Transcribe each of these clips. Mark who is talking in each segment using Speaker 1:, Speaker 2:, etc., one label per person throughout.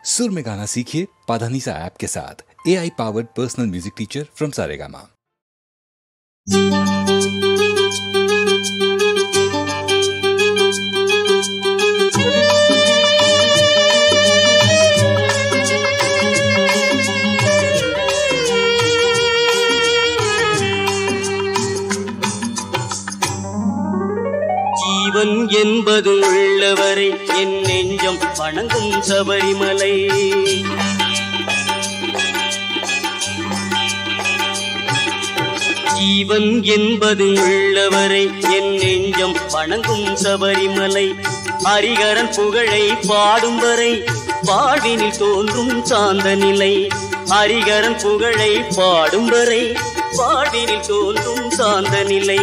Speaker 1: सुर में गाना सीखिए पाधानीसा ऐप के साथ। AI powered personal music teacher from Saregama.
Speaker 2: ஜீவன் என்பது உள்ளவரை என் நெஞ்சம் வணங்கும் சபரிமலை. ஜீவன் என்பது உள்ளவரை என் நெஞ்சம் வணங்கும் சபரிமலை. ஹரிகரன் புகழை பாடும் வரை வாழ்வினில் தோன்றும் சாந்த நிலை. ஹரிகரன் புகழை பாடும் வரை வாழ்வினில் தோன்றும் சாந்த நிலை.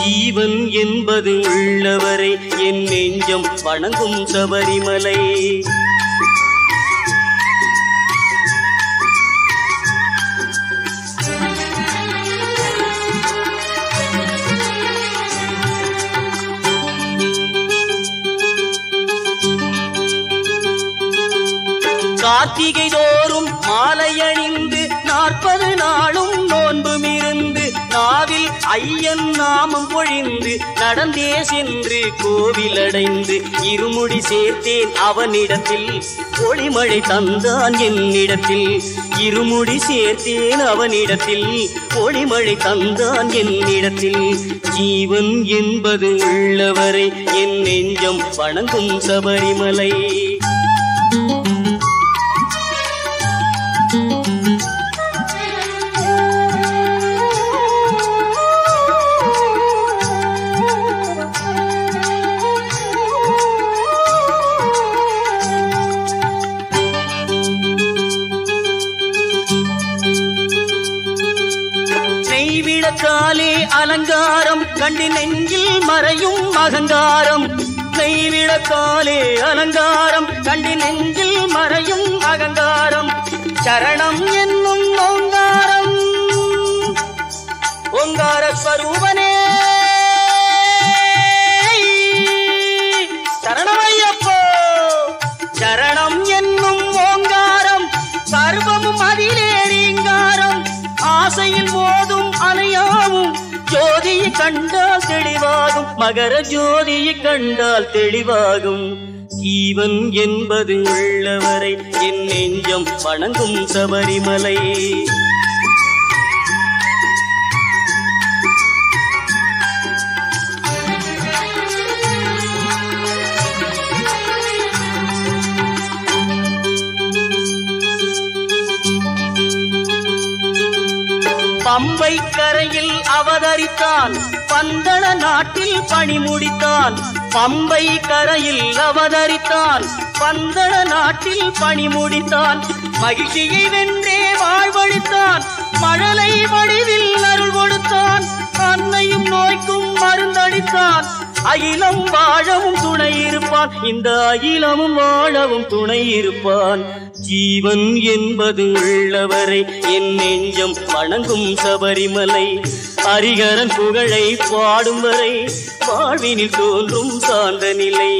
Speaker 2: ஜீவன் என்பது உள்ளவரை என் நெஞ்சம் வணங்கும் சபரிமலை. கார்த்திகை தோறும் மாலை அணிந்து 40 நாளும் நோன்பும் இருந்து நாவில் ஐயன் நாமம் பொழிந்து நடந்தே சென்று கோவில் அடைந்து இருமுடி சேர்த்தேன் அவனிடத்தில் ஒளிமழை தந்தான் என்னிடத்தில். இருமுடி சேர்த்தேன் அவனிடத்தில் ஒளிமழை தந்தான் என்னிடத்தில். ஜீவன் என்பது உள்ளவரை என் நெஞ்சம் வணங்கும் சபரிமலை. நெய்விளக்காலே அலங்காரம் கண்டு நெஞ்சில் மறையும் அகங்காரம். நெய்விளக்காலே அலங்காரம் கண்டு நெஞ்சில் மறையும் அகங்காரம். சரணம் என்னும் ஓங்காரம் ஓங்கார ஸ்வரூபனே சரணமையப்போ. சரணம் என்னும் ஓங்காரம் சர்வமும் அதிலே ரீங்காரம். ஆசையில் மோதும் அலையாவும் ஜோதியை கண்டால் தெளிவாகும். மகர ஜோதியை கண்டால் தெளிவாகும். ஜீவன் என்பது உள்ளவரை என் நெஞ்சம் வணங்கும் சபரிமலை. பம்பை கரையில் அவதரித்தான் பந்தள நாட்டில் பணி முடித்தான். பம்பை கரையில் அவதரித்தான் பந்தள நாட்டில் பணி முடித்தான். மகிழ்ச்சியை வென்றே வாழ்வழித்தான் மழலை வடிவில் அருள் கொடுத்தான். அன்னையும் நோய்க்கும் மருந்தளித்தான். அகிலம் வாழவும் துணை இருப்பான். இந்த அகிலமும் வாழவும் துணை இருப்பான். ஜீவன் என்பது உள்ளவரை என் நெஞ்சம் வணங்கும் சபரிமலை. ஹரிகரன் புகழை பாடும் வரை வாழ்வினில் தோன்றும் சாந்த நிலை.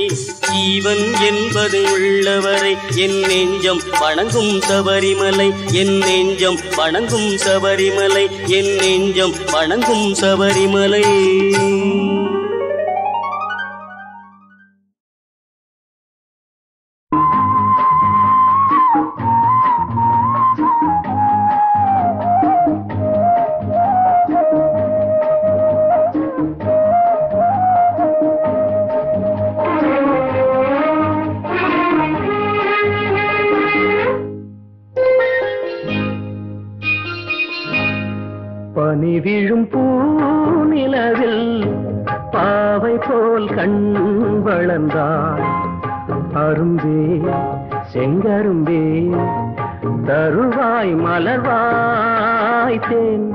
Speaker 2: ஜீவன் என்பது உள்ளவரை என் நெஞ்சம் வணங்கும் சபரிமலை. என் நெஞ்சம் வணங்கும் சபரிமலை. என் நெஞ்சம் வணங்கும் சபரிமலை.
Speaker 3: பனி விழும் பூநிலவில் பாவை போல் கண் வளர்ந்தாள். அரும்பே செங்கரும்பே தருவாய் மலர்வாய் தேன்.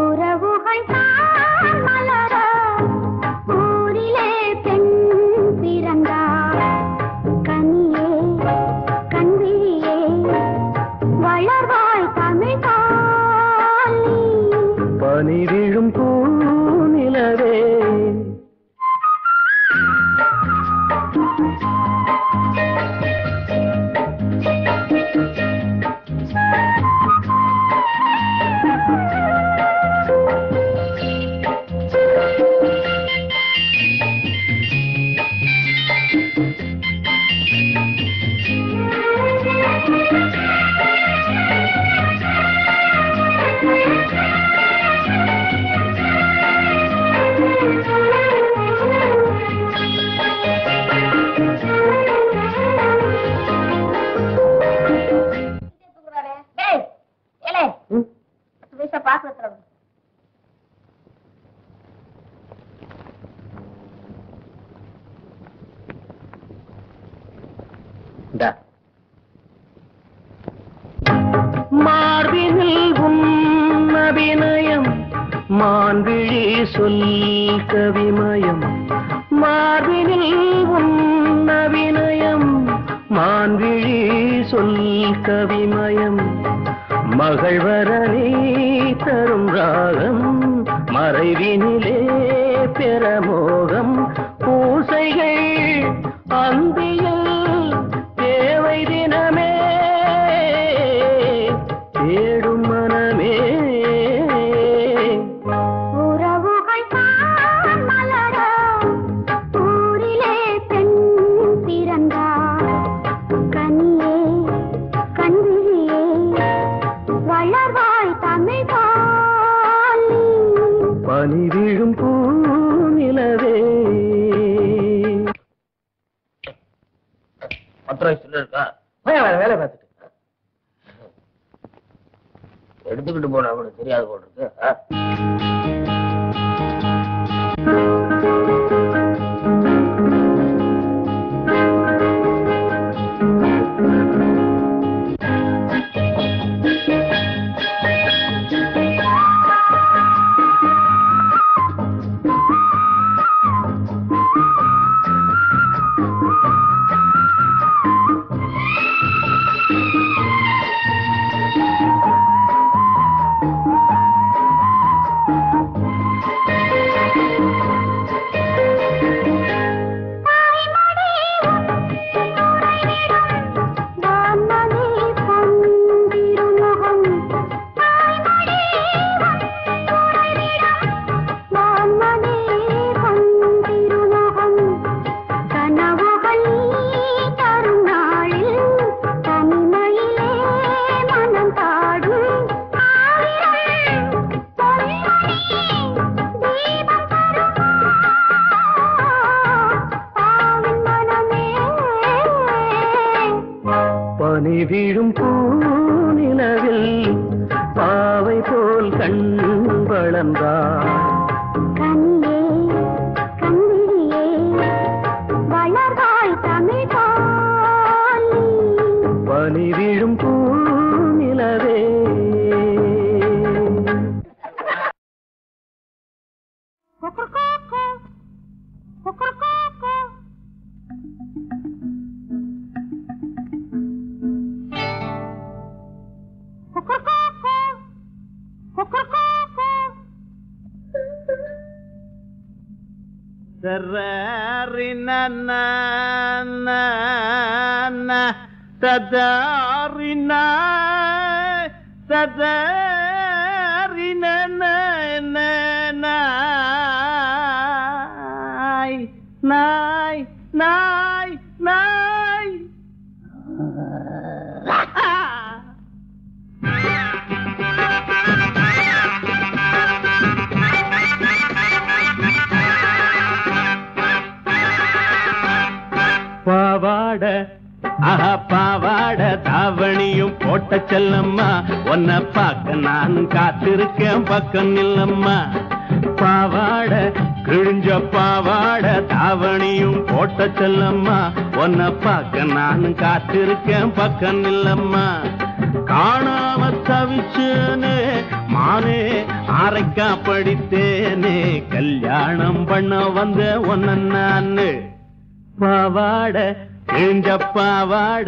Speaker 4: உறவுகள் தான் மலர ஊரிலே பெண் பிறந்தாள். கனியே கண்விழியே வளர்வாய் தமிழ் தாலி.
Speaker 3: பனி விழும் பூநிலவே மார்பினில் உன் அபிநயம் மான்விழி சொல் கவிமயம் மார்பினில் உன் அபிநயம் மான்விழி சொல் கவிமயம் மகள்வரனே தரும் ராகம் மறைவினிலே பெறமோகம் பூசைகள் அந்தியில் தேவை தினமே தேடும் மனமே
Speaker 4: உறவுகள் தான் மலர ஊரிலே பெண் பிறந்தார் கனியே கண்விழியே வளர்வாய் தமிழ் பாலி
Speaker 3: பனி விழும் பூநிலவே.
Speaker 5: இருக்கா வேலை பார்த்துட்டு எடுத்துக்கிட்டு போனா கூட தெரியாது போல இருக்கு.
Speaker 3: பனி வீழும் பூநிலவில் பாவை போல் கண் வளர்ந்தார்
Speaker 4: கனியே கண்விழியே வளர்வாய் தமிழ் பாலி
Speaker 3: பனி வீழும் பூநிலவே. பாவாட பாவாட தாவணியும் போட்ட செல்லம்மா உன்னை பார்க்க நான் காத்திருக்கேன் பக்கம் இல்லம்மா. பாவாட கிழிஞ்ச பாவாட தாவணியும் போட்ட செல்லம்மா உன்னை பார்க்க நான் காத்திருக்கேன் பக்கம் இல்லம்மா. காணாம தவிச்சேனே மானே அரைக்கா படித்தேனே கல்யாணம் பண்ண வந்த ஒன்ன நானு. பாவாட கிழிஞ்ச பாவாட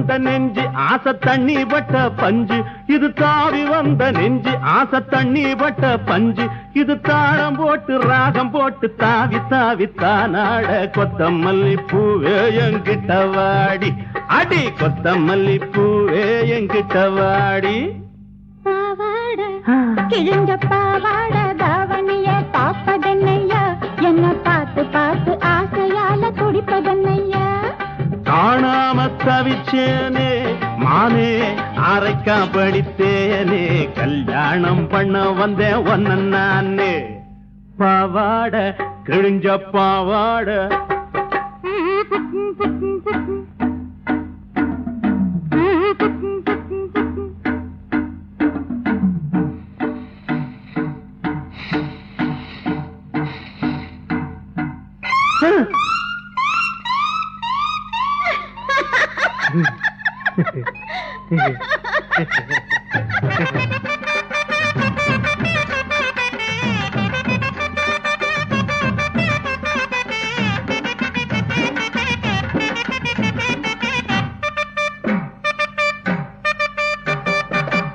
Speaker 3: வந்த நெஞ்சு ஆசை தண்ணி பட்ட பஞ்சு, இது தாவி வந்த நெஞ்சு ஆசை தண்ணி பட்ட பஞ்சு, இது தாளம் போட்டு ராகம் போட்டு தாவி தாவி தானாட. கொத்தமல்லி பூவே என்கிட்ட வாடி, அடி கொத்தமல்லி பூவே என்கிட்ட வாடி.
Speaker 4: பாவாட கிழிஞ்ச பாவாட தாவணிய பாப்பதென்னையா, என்ன பார்த்து பார்த்து ஆசையால துடிப்பதென்னையா.
Speaker 3: காணாம தவிச்சேனே மானே, அரைக்கா படித்தேனே, கல்யாணம் பண்ண வந்தேன் ஒன்ன நானே. பாவாட கிழிஞ்ச பாவாட.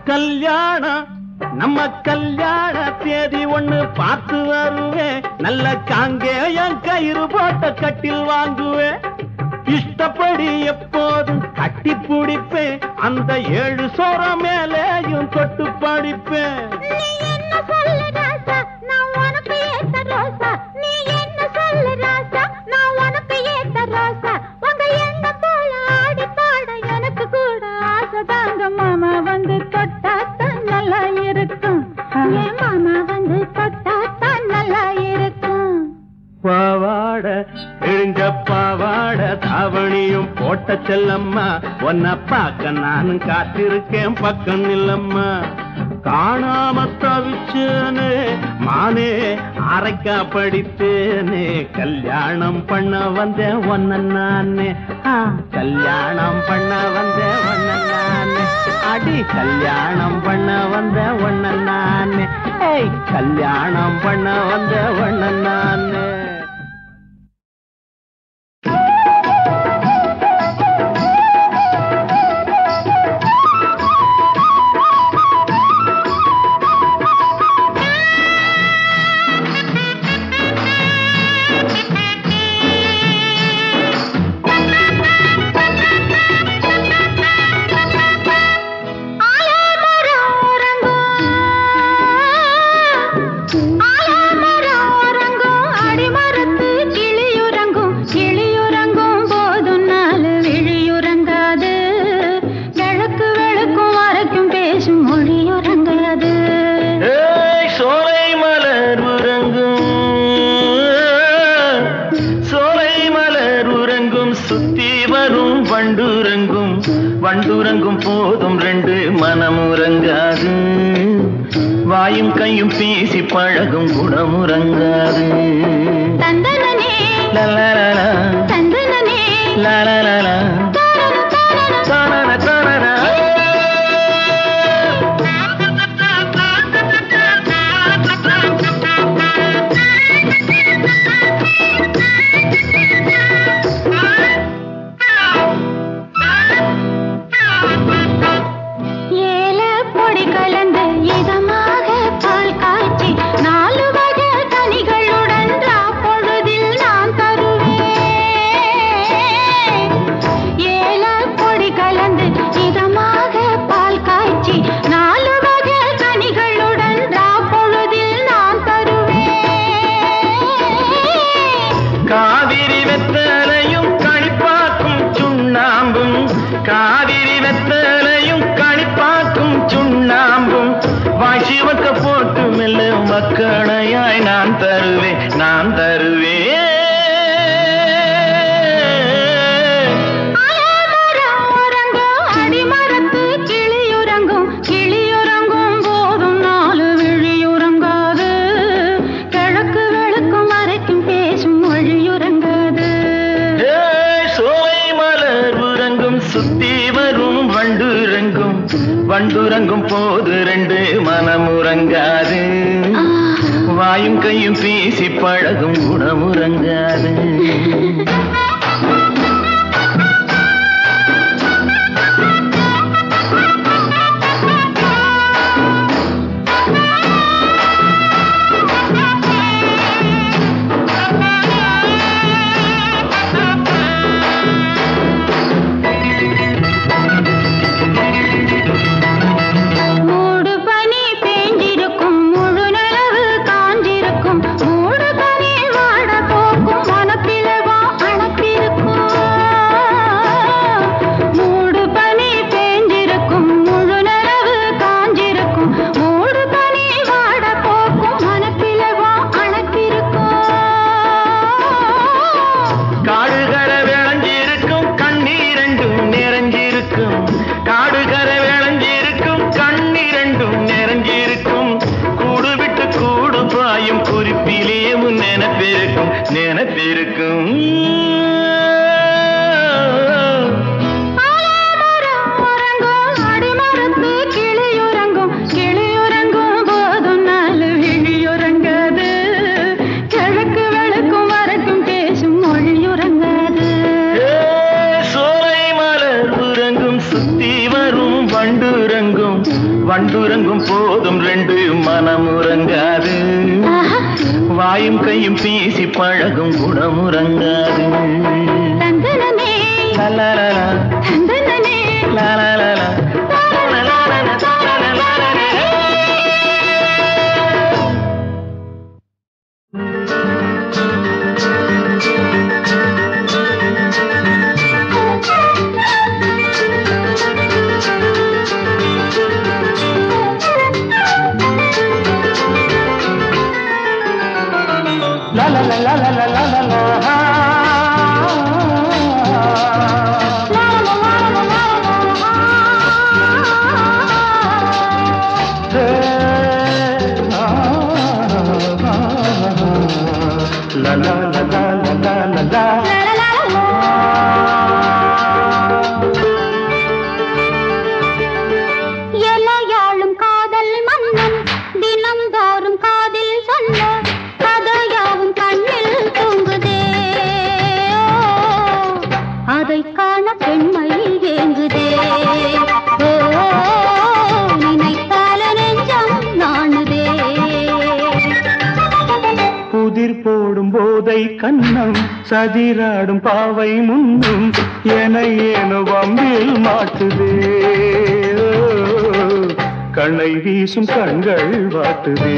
Speaker 3: கல்யாணம் நம்ம கல்யாண தேதி ஒண்ணு பார்த்து வருவேன், நல்ல காங்கேயம் கயிறு போட்ட கட்டில் வாங்குவேன். இஷ்டப்படி எப்போதும் கட்டி பிடிப்பேன், அந்த 7 சோர மேலேயும் தொட்டு படிப்பேன்.
Speaker 4: நீ என்ன சொல்லு ராசா, நான் உனக்கு ஏத்த ரோசா. நீ என்ன சொல்லு ராசா, நான் உனக்கு ஏத்த ரோசா. உங்க எண்ண போல ஆடி பாட எனக்கு கூட ஆசை தாங்க. மாமா வந்து தொட்டாத்தான் நல்லா இருக்கும், என் மாமா வந்து தொட்டாத்தான் நல்லா இருக்கும்.
Speaker 3: பாவாட கிழிஞ்ச பாவாட தாவணியும் போட்ட செல்லம்மா, உன்னை பார்க்க நானும் காத்திருக்கேன் பக்கம் இல்லம்மா. காணாம தவிச்சேனே மானே, அரைக்கா படித்தேனே, கல்யாணம் பண்ண வந்தேன் ஒன்ன நானே. கல்யாணம் பண்ண வந்தேன் ஒன்ன நானே, அடி கல்யாணம் பண்ண வந்தேன் ஒன்ன நானே. கல்யாணம் பண்ண வந்தேன் ஒன்ன நானே. வண்டுறங்கும் போதும் 2 மனமுறங்காது, வாயும் கையும் பேசி பழகும் குணமுறங்காது.
Speaker 4: தந்தனனே
Speaker 3: லலலலா
Speaker 4: தந்தனனே
Speaker 3: லலலலா தானன தானன. மக்களையாய் நான் தருவேன் நான் தருவேன்.
Speaker 4: அடிமரத்து கிளியுறங்கும் கிளியுறங்கும் போதும் 4 விழியுறங்காது, கிழக்கு வெளுக்கும் வரைக்கும் பேசும் மொழியுறங்காது.
Speaker 3: சோலை மலர் உறங்கும் சுத்தி வரும் வண்டுறங்கும், வண்டுறங்கும் போது 2 மனமுறங்காது, வாயும் கையும் பேசி பழகும் குணமுறங்காது. போதும் ரெண்டு மனம் உறங்காது வாயும் கையும் பேசி பழகும் குணம் உறங்காது
Speaker 4: தந்தனமே
Speaker 3: லலலலா
Speaker 4: தந்தனமே
Speaker 3: லலலலா
Speaker 4: எலையாளும் காதல் மன்னன் தினம்தோறும் காதில் சொல்ல கதையாவும் கண்ணில் தூங்குதே அதை காண பெண்மை ஏங்குதே நினைத்தால நெஞ்சம் நாணுதே
Speaker 3: புதிர் போடும் போதை கண்ணம் சதிராடும் பாவை முன்னும் என ஏனோ வம்பில் மாட்டுதே கண்ணை வீசும் கண்கள் வாட்டுதே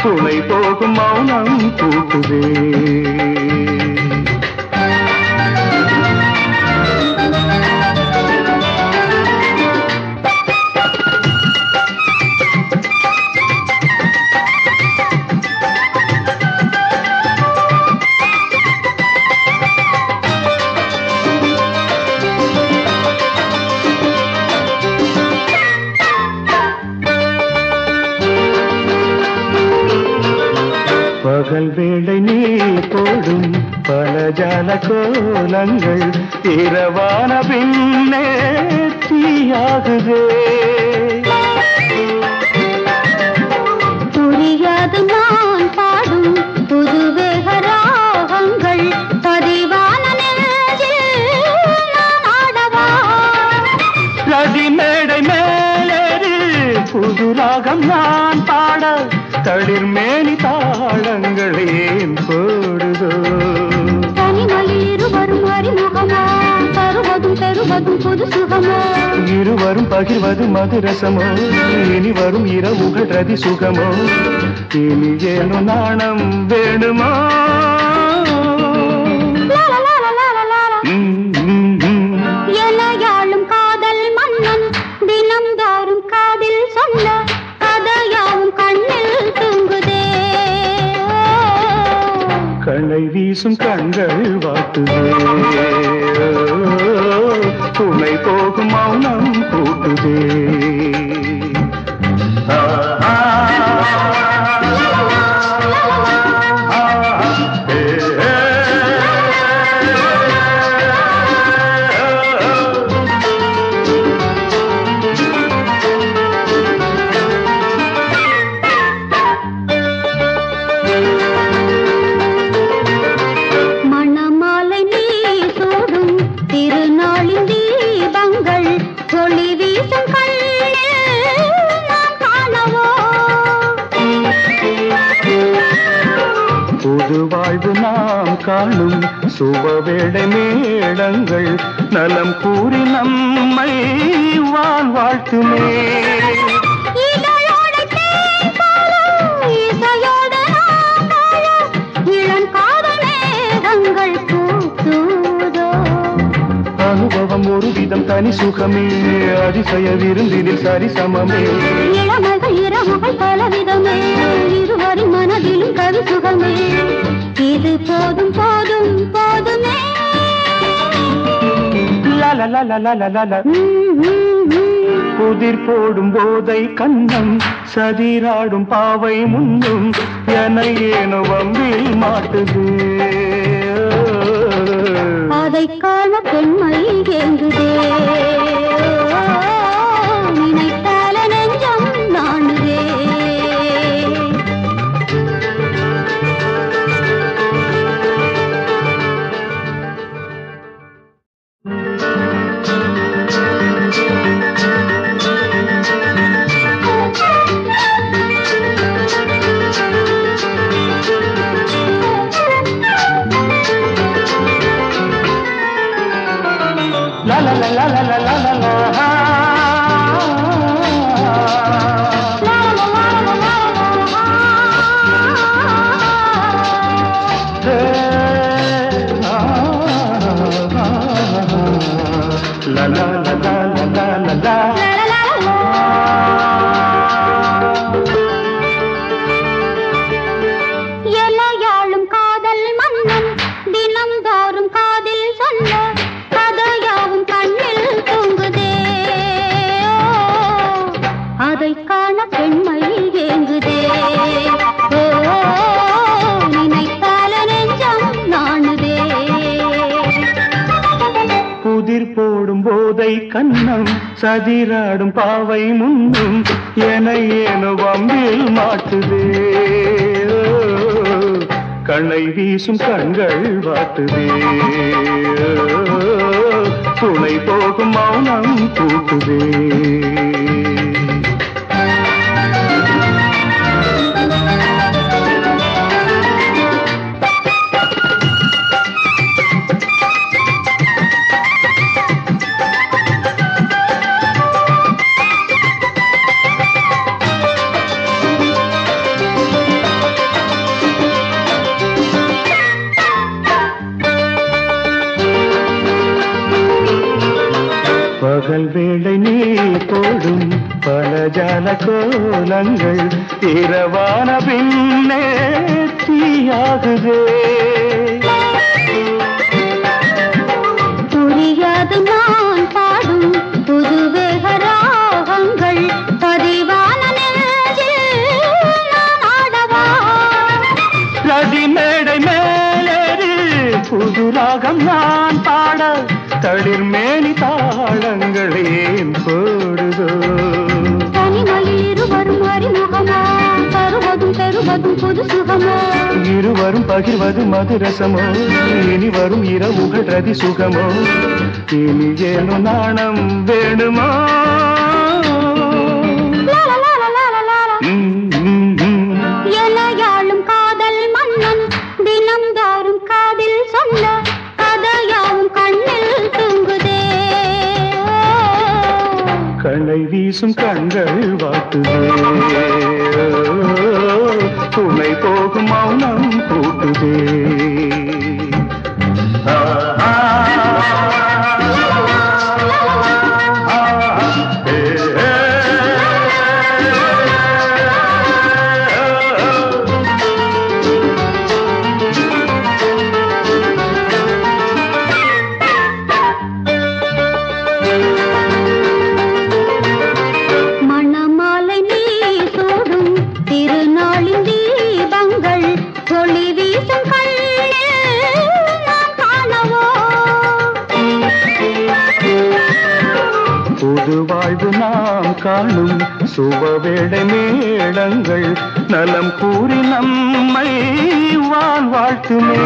Speaker 3: துணை போகும் மௌனம் கூட்டுதே பகல் வேளை நீ போடும் பல ஜால கோலங்கள் இரவான பின்னே தீயாகுதே
Speaker 4: புரியாது நான் பாடும் புதுவேக ராகங்கள் பதிவான நெஞ்சில் நான் ஆடவா
Speaker 3: ரதி மேடை மேலேறி புது ராகம் நான் பாட தளிர் மேனி தாளங்களே போடுதோ
Speaker 4: தனிமையில் இருவரும் அறிமுகமோ தருவதும் பெறுவதும் புது சுகமோ
Speaker 3: இருவரும் பகிர்வது மதுரசமோ இனி வரும் இரவுகள் ரதி சுகமோ இனி ஏனோ நாணம் வேணுமோ
Speaker 4: எலையாளும் காதல் மன்னன் தினம்தோறும் காதில் சொல்ல கதையாவும் கண்ணில் தூங்குதே
Speaker 3: கண்ணை வீசும் கண்கள் வாட்டுதே துணை போகும் மௌனம் கூட்டுதே
Speaker 4: மணமாலை நீ சூடும் திருநாளின் தீபங்கள் ஒளி வீசும் கண்ணில் நான் காணவோ
Speaker 3: புது வாழ்வு நாம் காணும் சுபவேளை மேளங்கள் நலம் கூறி நம்மை வாழ்த்துமே
Speaker 4: இதழோடு தேன் போல இசையோடு நாம் வாழ இளங்காதல் மேகங்கள் பூத்தூதோ
Speaker 3: அனுபவம் ஒரு விதம் தனி சுகமே அதிசய விருந்தினில் சரிசமமே
Speaker 4: இளமைகள் இரவுகள் பலவிதமே இருவரின் மனதிலும் கவி சுகமே இது போதும் போதும் போதுமே
Speaker 3: லலலலலலலல. புதிர் போடும் போதை கண்ணம் சதிராடும் பாவை முன்னும் என ஏனோ வம்பில் மாட்டுது
Speaker 4: அதை காண பெண்மை ஏங்குதே நினைத்தால நெஞ்சம் நாணுதே
Speaker 3: போதை கண்ணம் சதிராடும் பாவை முன்னும் என ஏனோ வம்பில் மாட்டுதே கண்ணை வீசும் கண்கள் வாட்டுதே துணை போகும் மௌனம் கூட்டுதே பகல் வேளை நீ போடும் பல ஜால கோலங்கள் இரவான பின்னே தீயாகுதே
Speaker 4: புரியாது நான் பாடும் புதுவேக ராகங்கள் பதிவான நெஞ்சில் நான் ஆடவா
Speaker 3: ரதி மேடை மேலேறு புது ராகம் நான் பாட தளிர் மேனி தாளங்களேன் போடுதோ
Speaker 4: தனிமையில் இருவரும் அறிமுகமோ தருவதும் பெறுவதும் புது சுகமோ
Speaker 3: இருவரும் பகிர்வது மதுரசமோ இனி வரும் இரவுகள் ரதி சுகமோ இனி ஏனோ நாணம் வேணுமோ
Speaker 4: எனையாளும் காதல் மன்னன் தினம்தோறும் காதில் சொன்ன கதையாவும் கண்ணில் தூங்குதே
Speaker 3: கண்ணை வீசும் கண்கள் வாட்டுதே துணை போகும் மௌனம் கூட்டுதே புது வாழ்வு நாம் காணும் சுபவேளை மேளங்கள் நலம் கூறி நம்மை வாழ்த்துமே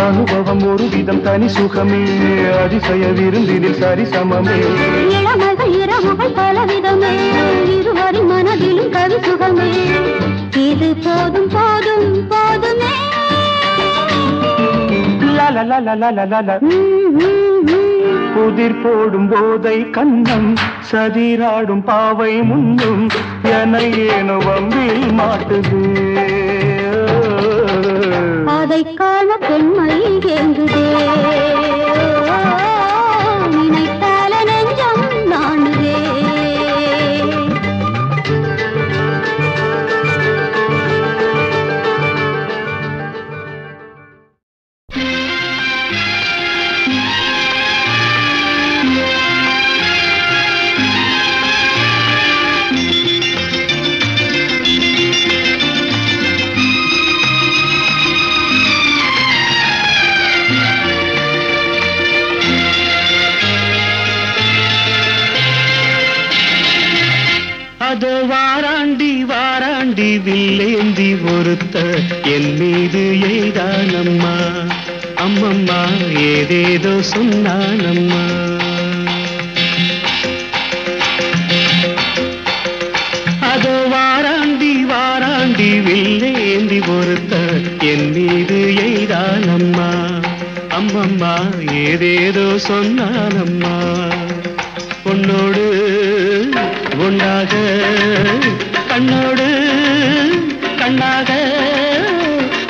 Speaker 3: அனுபவம் ஒரு விதம் தனி சுகமே அதிசய விருந்தினில் சரி சமமே
Speaker 4: இளமைகள் இரவுகள் பலவிதமே இருவரின் மனதிலும் கவி சுகமே இது போதும் போதும் போதுமே
Speaker 3: புதிர் போடும் போதை கண்ணம் சதிராடும் பாவை முன்னும் என ஏனோ வம்பில் மாட்டுது
Speaker 4: அதை காண பெண்மை ஏங்குதே நினைத்தால நெஞ்சம் நாணுதே
Speaker 3: அதோ வாராண்டி வாராண்டி வில்லேந்தி ஒருத்த என் மீது எய்தானம்மா அம்மம்மா ஏதேதோ சொன்னானம்மா அதோ வாராண்டி வாராண்டி வில்லேந்தி ஒருத்த என் மீது எய்தானம்மா அம்மம்மா ஏதேதோ சொன்னானம்மா பொன்னோடு ஒன்றாக கண்ணோடு கண்ணாக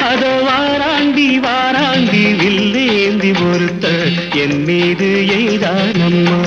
Speaker 3: அதோ வாராண்டி வாராண்டி வில்லேந்தி ஒருத்த என் மீது எய்தானம்மா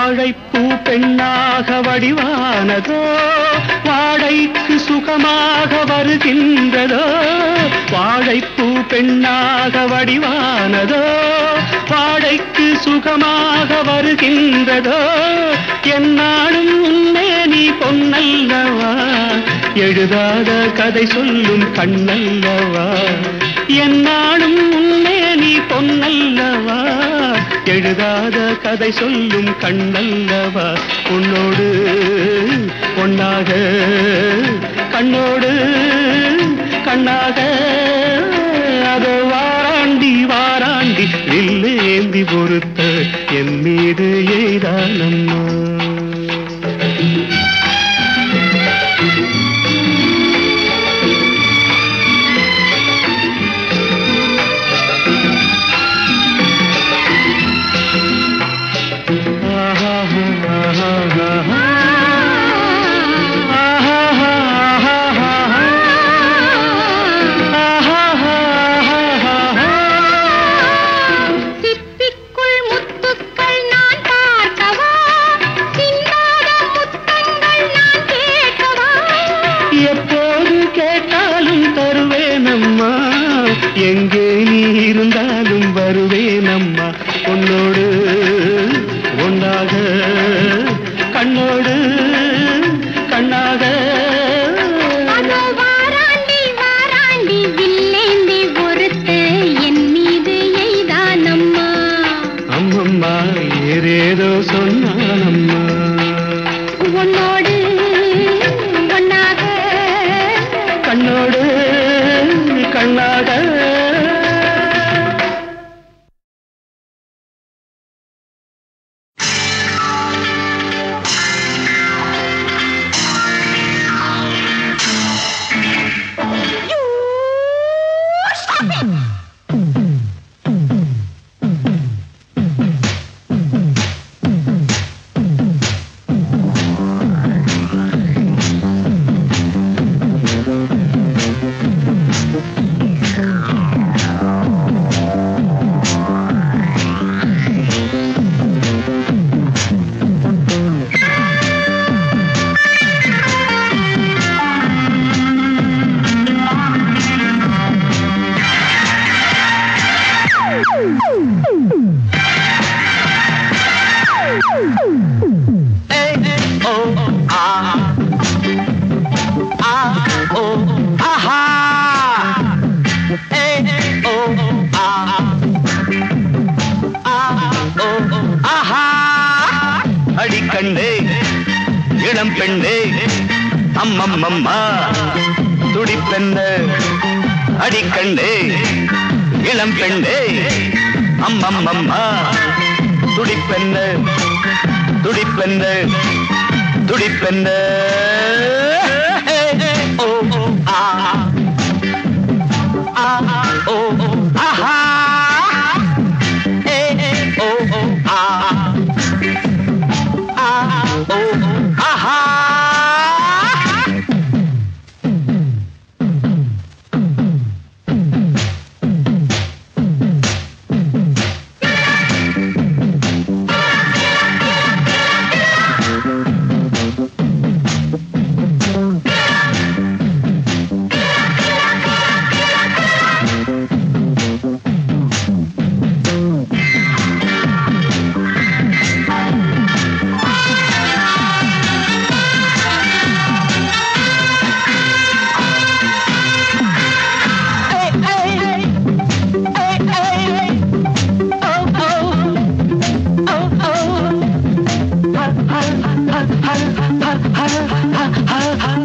Speaker 3: வாழைப்பூ பெண்ணாக வடிவானதோ வாடைக்கு சுகமாக வருகின்றதோ வாழைப்பூ பெண்ணாக வடிவானதோ வாடைக்கு சுகமாக வருகின்றதோ என்னாலும் உன்னே நீ பொன்னல்லவா எழுதாத கதை சொல்லும் கண்ணல்லவா என்னாலும் உன்னே நீ பொன்னல்லவா எழுதாத கதை சொல்லும் கண்ணல்லவா உன்னோடு பொன்னாக கண்ணோடு கண்ணாக அதோ வாராண்டி வாராண்டி வில்லேந்தி பொறுத்த என் மீது எய்தானம்மா எங்கே நீ இருந்தாலும் வருவேனம்மா உன்னோடு ஒன்றாக கண்ணோடு கண்ணாக
Speaker 4: வாராண்டி வாராண்டி வில்லேந்தி பொறுத்து என் மீது எய்தானம்மா
Speaker 3: அம்மம்மா ஏதேதோ சொன்னானம்மா
Speaker 4: உன்னோடு ஒன்னாக
Speaker 3: கண்ணோடு கண்ணாக அடிக்கண்ணே இளம் பெண்ணே அம்மம்மம்மா துடிப்பெண்ண அடிக்கண்ணே இளம் பெண்ணே அம்மம்மம்மா துடிப்பெண்ண துடிப்பெண்ண துடிப்பெண்ண ஓ ஆ ஆ ஓ ஆஹா ஓ ஆ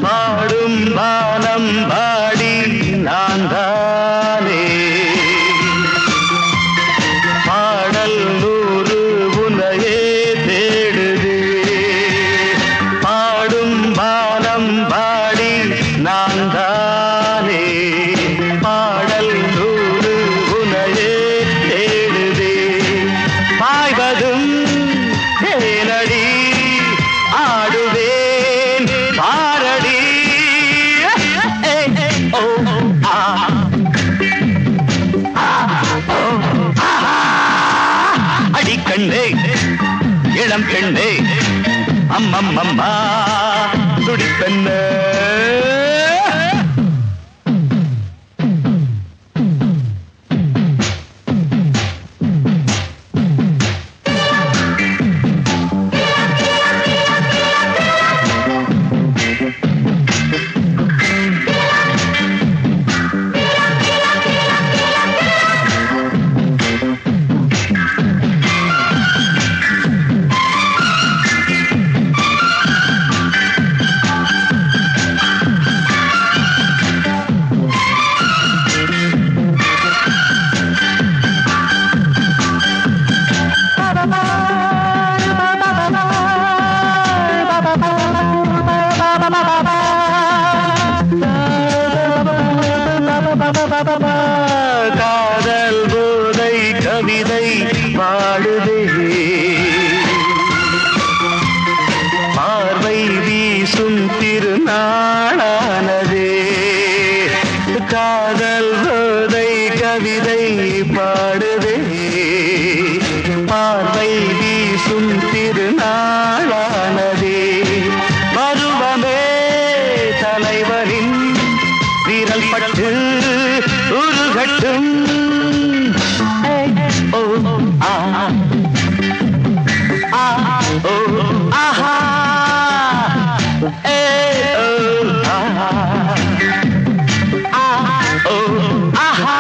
Speaker 3: பாடும் வானம் பாடி நான் தானே பாடல் நூறு உனையே தேடுதே பாடும் வானம் பாடி நான் தானே பாடல் நூறு உனையே தேடுதே பாய்வதும் தேனடி ஆடுவேன் பாரடி ஓ ஆ அடிக்கண்ணே
Speaker 6: இளம் பெண்ணே அம்மம்மம்மா துடிப்பெண்ண காதல் போதை கவிதை பாடுதே பார்வை வீசும் திருநாளானதே காதல் போதை கவிதை பாடுதே பார்வை வீசும் திருநாளானதே பருவமே தலைவரின் வீரல் பட்டு உருகட்டும் ஓ ஆ ஆ ஓ ஆஹா ஏ ஓ ஆஹா ஆ ஓ ஆஹா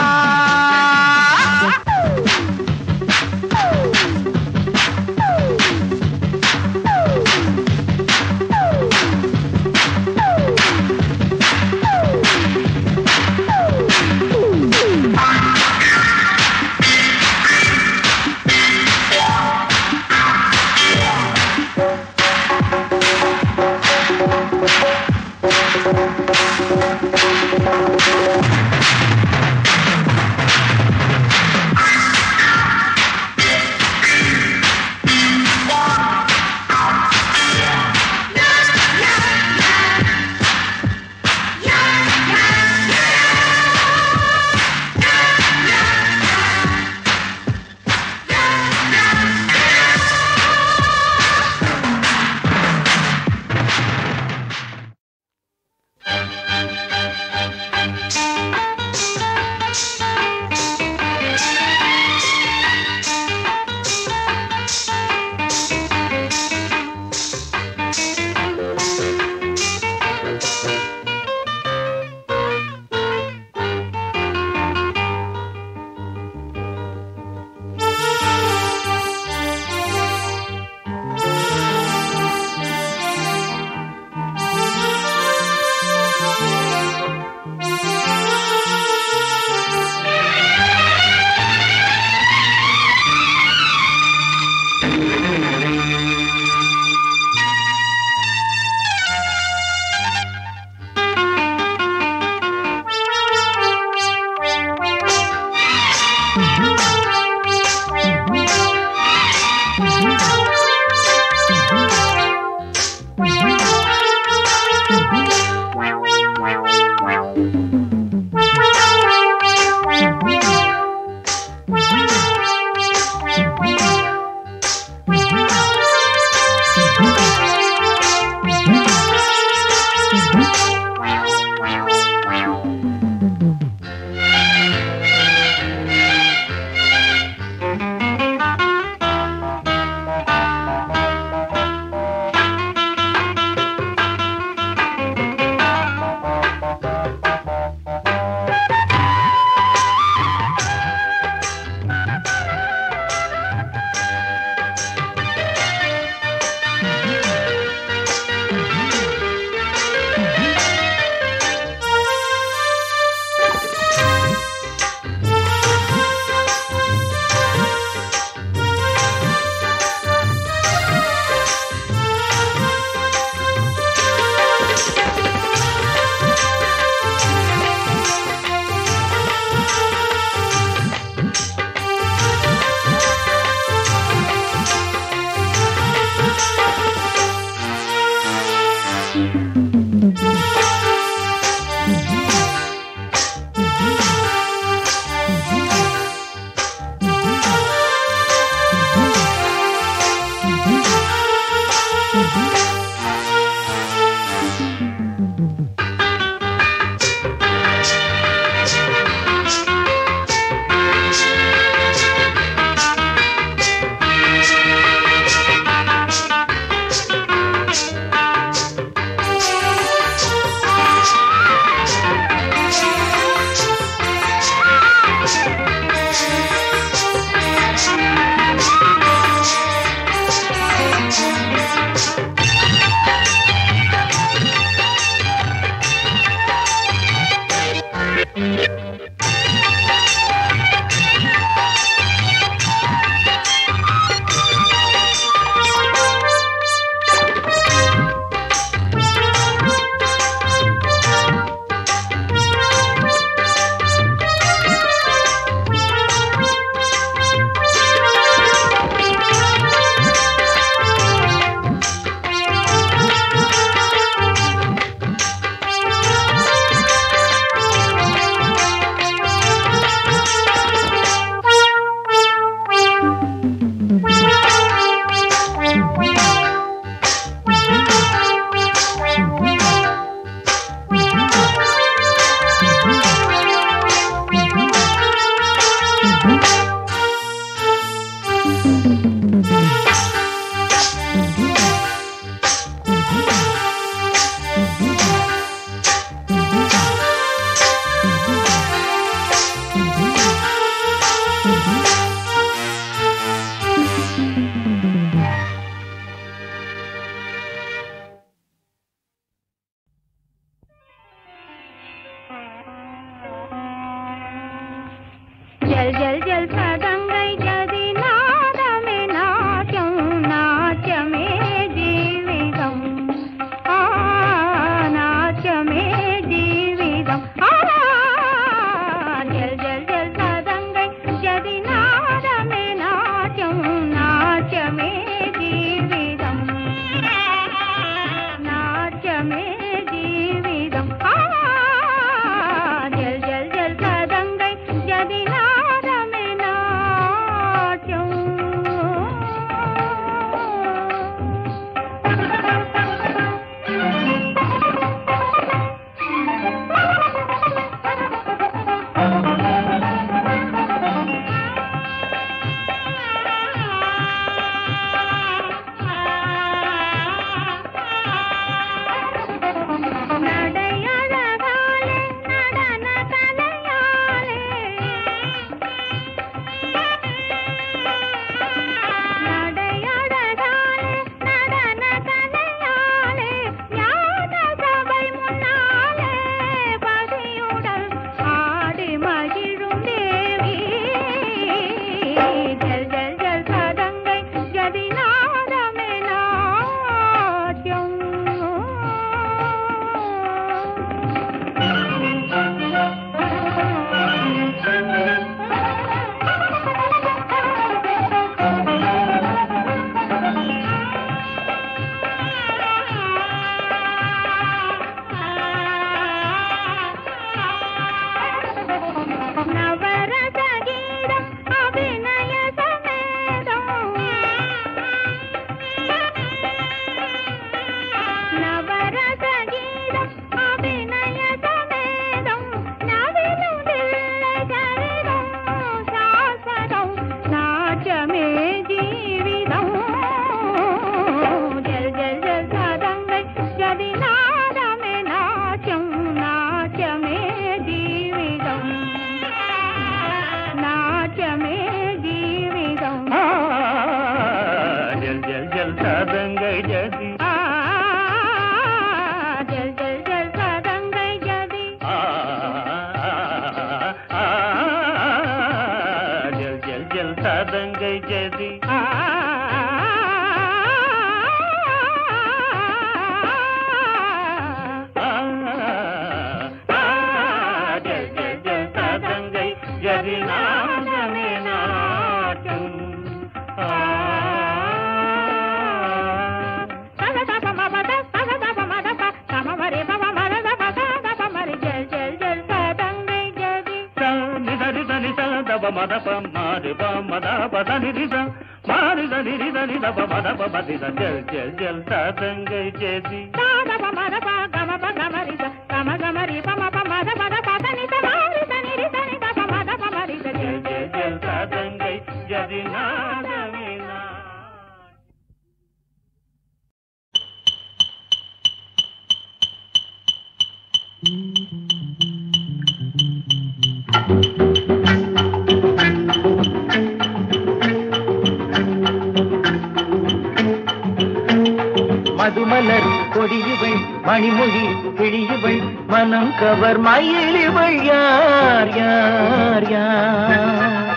Speaker 7: மதுமலர் கொடியுவள் மணிமொழி கிழியுவள் மனம் கவர் மயிலிவள் யார் யார் யார்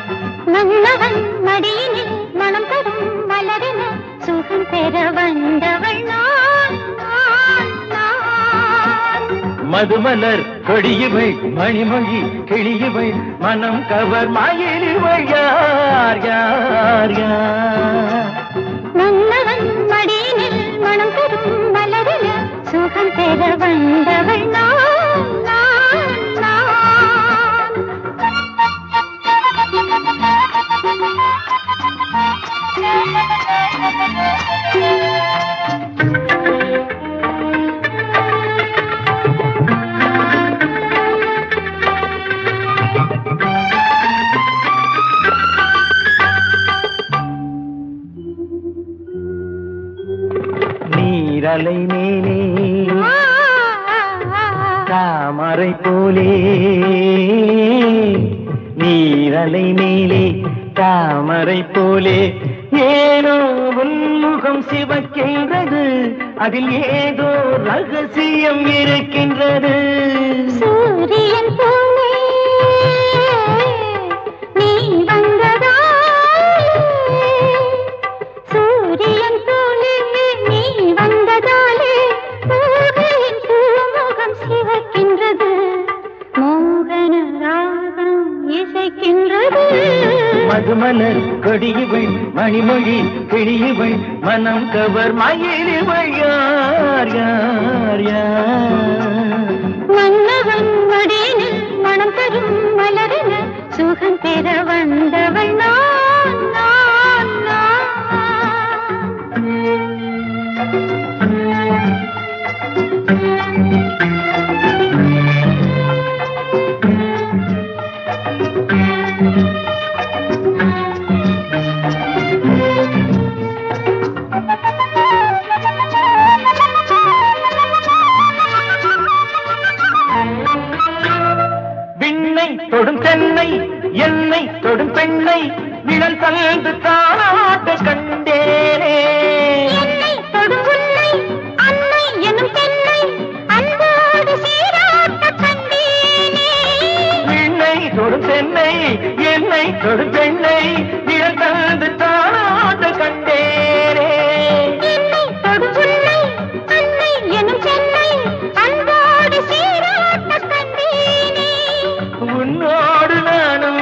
Speaker 4: நல்லவன் மடியினில் மனம் தரும் மலரின சுகம் பெற வந்தவள் நான் நான் நான்.
Speaker 7: மதுமலர் கொடியுவள் மணிமொழி கிழியுவள் மனம் கவர் மயிலிவள் யார் யார் யார்
Speaker 4: நல்லவன் மடியினில் மனம் தரும் மலரின சுகம் பெற வந்தவள் நான் நான் நான்.
Speaker 7: நீரலை மேலே தாமரை போலே நீரலை மேலே தாமரை போலே ஏனோ உன்முகம் சிவக்கின்றது அதில் ஏதோ ரகசியம் இருக்கின்றது.
Speaker 4: சூரியன் போலே நீ வந்ததாலே சூரியன் போலே நீ வந்ததாலே பூவின் பூமுகம் சிவக்கின்றது மோகன ராகம் இசைக்கின்றது.
Speaker 7: மதுமலர் கொடியவள் மணிமொழி கிளியவள் மனம் கவர் மயிலிவள் யார் யார் யார்
Speaker 4: மன்னவன் மடியினில் மனம் தரும் மலரென சுகம் பெற வந்தவள் நான் நான் நான்.
Speaker 7: விண்ணை தொடும் தென்னை என்னை தொடும் பெண்ணை நிழல் தந்து தானாட்ட கண்டேனே
Speaker 4: என்னை தொடும் உன்னை அன்னை எனும் பெண்ணை அன்போடு சீராட்ட கண்டேனே.
Speaker 7: விண்ணை தொடும் தென்னை என்னை தொடும் பெண்ணை நிழல் தந்து தானாட்ட கண்டேனே
Speaker 4: என்னை தொடும் உன்னை அன்னை எனும் பெண்ணை அன்போடு சீராட்ட கண்டேனே.
Speaker 7: உன்னோடு நானும்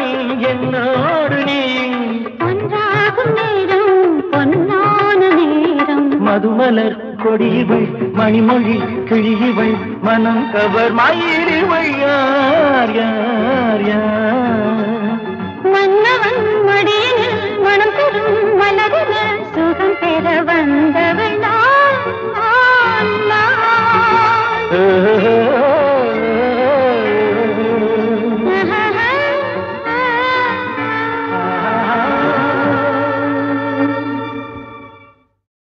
Speaker 7: என்னோடு நீ
Speaker 4: ஒன்றாகும் நேரம் பொன்னான நேரம்.
Speaker 7: மதுமலர் கொடியவள் மணிமொழி கிளியவள் மனம் கவர் மயிலிவள் யார் யார் யார்
Speaker 4: மன்னவன் மடியினில் மனம் தரும் மலரின